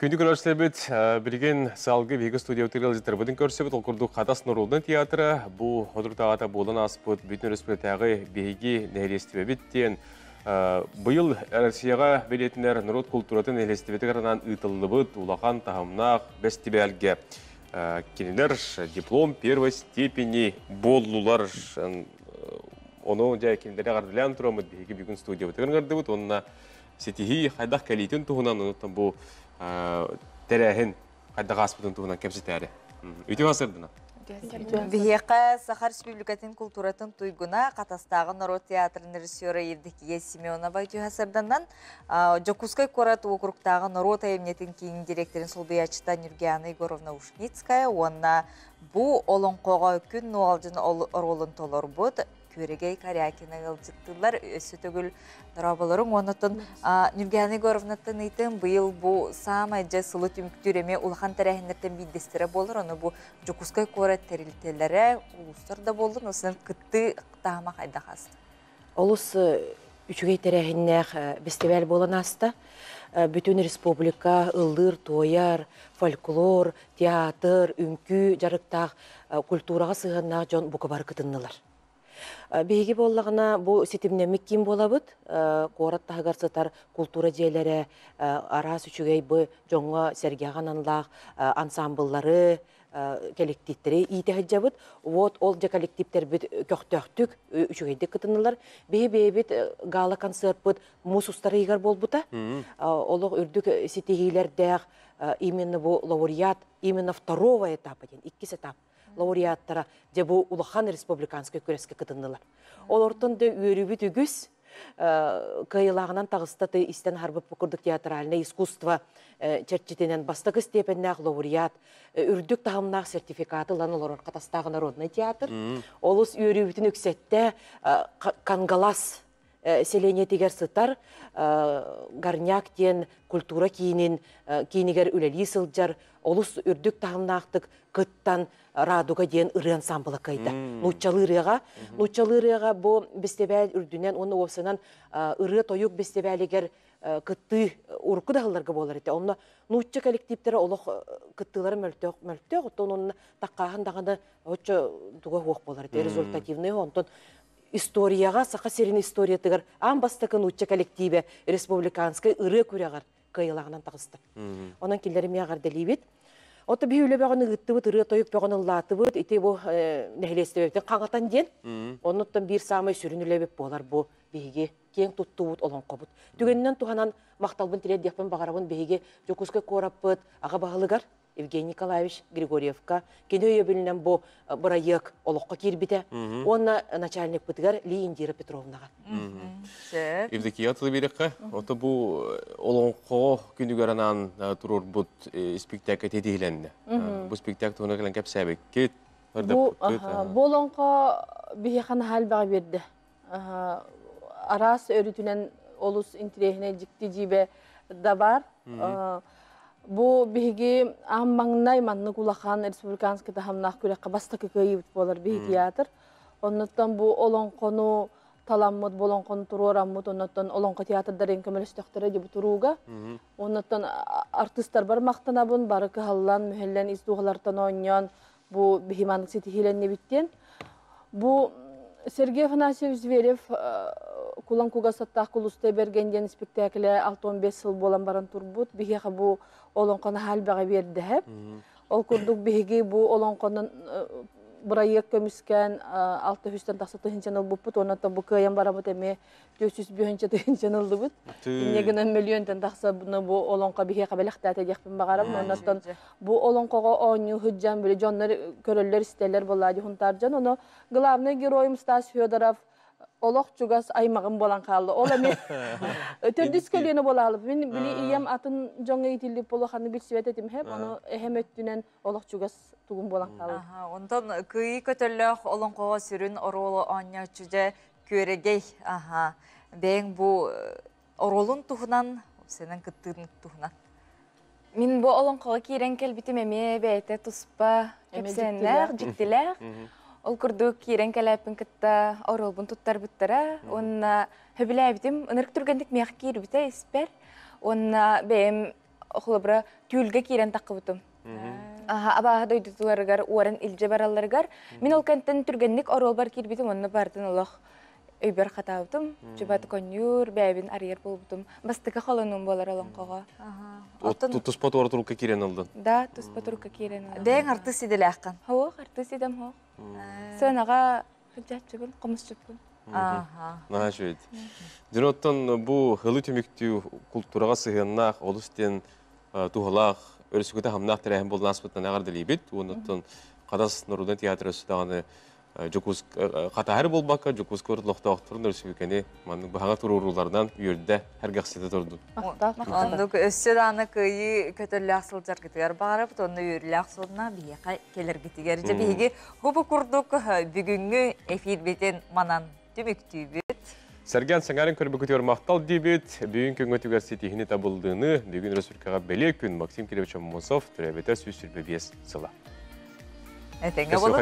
Күнді көрсөбіт бірген салғы вега студия өтіргелі бұдың көрсөбіт олқұрды қатас Нұрулдың театры бұл одыртағата болын аспыт бүтін республикатағы беги нәйлестібеттен бұйыл Россияға белетінер народ культуратын нәйлестібеті қаранан ұйтылы бұд, улақан тағымнақ бәстібәлге кенелер диплом первой степени болулар оны жай кенелері ғардылян тұрамыд беги бүгін студия өтірген ғарды бұд, онына сетихи қайдақ кәлейтін тұғынан ұныттан бұл тәрәхін қайдақ аспытын тұғынан кәпсетәрі. Өте ғасырдына? Бихеқа Сахар Республикатын культуратын туйгуна қатастағы народ театрының режиссері Евдокия Семенова өте ғасырданнан Жокускай Корат округтағы народ әйемнетін кейін директорын Солбиячыта Нюргияна Егоровна Ушницкая, онна бұ олың қоға күн нуалжын ролын толыр бұд, Күрегей Карякина ғылжыттылар өсі төгіл нұрабылырың. Онытын Нюргияна Егоровнатын ейтін бұйыл бұ самай жа сылы түміктүреме ұлған тәрәхіндерден бейдестері болыр. Оны бұ Жокускай Корат тәрілтелері ұлыстарда болыр. Осынан күтті тағыма қайда қасты. Олыс үшігей тәрәхіндер бестебәл болын асты. Bütün республика, ылдыр, тояр, фольклор, театр, үңкі, жарықтақ, культураға сығынақ жон бұқы бар күтіннілер. Бейгі болағына бұл сетімнемік кем болабыд, қораттағығар сытар культура жейлері, арас үшігей бұ жоңға сәргеған анлақ, ансамблары, коллективтері итәхі жабыд. Вот ол жа коллективтер біт көқтөқтік үшігейді күтінілер. Бей-бей-бет ғалы концерт бұд мұсустары егер бол бұта. Олық үрдік сетігейлердәқ именно бұл лауреат, именно второго этапа, иккис этап. Лауреаттара жабу улахан республиканскай көреске кытындылар. Ол ортында өрүбүт үгүс кайылагынан тагыстаты истен харбып букурдук театральное искусство чертчетенен бастагы степеннах лауреат үрдүк тагымнах сертификаты лан олор катастагы народный театр. Олус өрүбүтүн үксетте кангалас селение тигер сытар гарняк тен культура кийинигер үлели сылжар олус үрдүк тагымнахтык кыттан радуга ден ыры ансамблы кайда. Нучалырыга бу бестебәл үрдүнен оны осынан ыры тоюк бестебәлигер кытты урку дагыларга болар эте. Онна нучча коллективтери олох кыттылары мөлтөк, онун таккахан даганы очо туга хок болар эте. Результативный онтон историяга сака серин история тыгар амбастакы нучча коллективе республиканскай ыры күрәгәр кайылагынан тагысты. Онан киллери мягар делибит. Ота бүйілі бәғаны ғытты бұд, ұры тойып бәғаны ұллаты бұд, ете бұл нәхелесті бәптен қаңатан ден, оныттан бір самай сүрінілі бәп болар бұл бейге кең тұтты бұд, олың қобыд. Түгенінен туғанан мақталбын тілер декпен бағарабын бейге Жокускай Корап бұд, аға бағылығар Евгений Николаевич Григорьевка, кені өйе білінен бұл бұрайық олыққа кербіті, онна начальник бұдығар Лииндира Петровнаға. Евдокия атылы берекқа, оты бұл олыңқо күндігіранан тұрыр бұд спектакль тедейленді. Бұл спектакль тұғына кәлін кәп сәбек кет? Бұл олыңқо бейеқан хал баға берді. Арас өрітінен олыс интерехіне жікті жібе да бар. Бұл бейге аммаңнай манны кулақан республиканский тахамнақ көрекқа бастықы көйібіт болар бей театр. Оннаттан бұл олыңқону таламмыд, болыңқону тұруараммыд, оннаттан олыңқы театрдарын көмелістіқтері деп тұруға. Оннаттан артистар бар мақтанабын, бары кығалан, мүхеллен, издуғалартан ойнyan бұл бейманық сетихиленне біттен. Бұл Сергей Афанасьевич Зверев кулан куга саттақ кулустай бергенден спектаклі 6-15 сыл болан баран турбут. Бихеға бұл олонқаны хал баға берді әп. Ол күрдік бихеге бұл олонқаны бұрайық көміскен 600-тен тақсатығын ыл бұппыт. Онаттан бұл көйен барамыт әме 400-500-тығын ылды бұд. Инегінен миллионтен тақса бұл олонқа бихеға бәліқтәті декпін бағарам. Онаттан бұл олонқаға оңы хүджан білі жонлар көрілер істелер болады хүнтаржан. Оны главный героем Стас Федоров олық чугас аймағым болан қалды. Ол әме өтірдіс көлені болалы. Мен білі ием атын жоңа етіліп болу қаны білсібет етім хеп. Оны әхем өттінен олық чугас туғын болан қалды. Онтан күйі көтілік олың қоға сүрін оролы оңя чүже көрегей. Бәң бұл оролын тұғынан, сенің күттігін тұғынан. Мен бұл олың қоға кейрен кәлбітім әме бәйті тұспа кәпсәнләр, жіктілер. Ол күрдік кейрен кәләпін кітті оролбын тұттар бұттара. Онна хөбілі әбітім, ұнырық түргендік мияқ кейрі біті еспер. Онна бәйім охлобра тюлге кирен таққыбытым. Абаға дойдутуларыгар, уаран илже бараларыгар. Мен ол кенттен түргенник орол бар кирбитим, онны бардын олақ өйбер қатабытым. Жубаты конюр, бәйбін арьер болбытым. Бастыка холонум болар олонқоға. Туспат ортулукка кирен алдын. Да, туспатурка кирен. Бәң арты сиделі аққан. Хоқ, арты сидем хоқ. Сөнаға хыджатчыбын, қомысчыбын. Наға жөйд. Дүноттан бұл хылы төміктүү культураға сығыннақ, олыстен туғылақ, өрісігіті хамнақ тәрәхін болын аспытынан ағарды лейбет. Оныттан қадас Нұруден театры өсідағаны қатағыр болбаққа, жүкіз көрді лоқтауқтырын өрісігікені манның бұхаңа тұру ұрулардан үйерді әргақсеті тұрды. Ондық өссі даны күйі көтілі ақсыл жаргетігер бағарып, онды үйерлі ақсылына бейеқа келер кетігер. Бейге ғұбы күрдік бүгінгі эфир бетен манан түміктүй бет. Сәрген саңарын көрбі көтер мақтал дейбет, бүгін көң өтігер сетихіне табылдığını, бүгін Республикаға бәле күн Максим Киревич Момосов түрәбетер сөз сүрбе бес сыла. Әтеңе болу.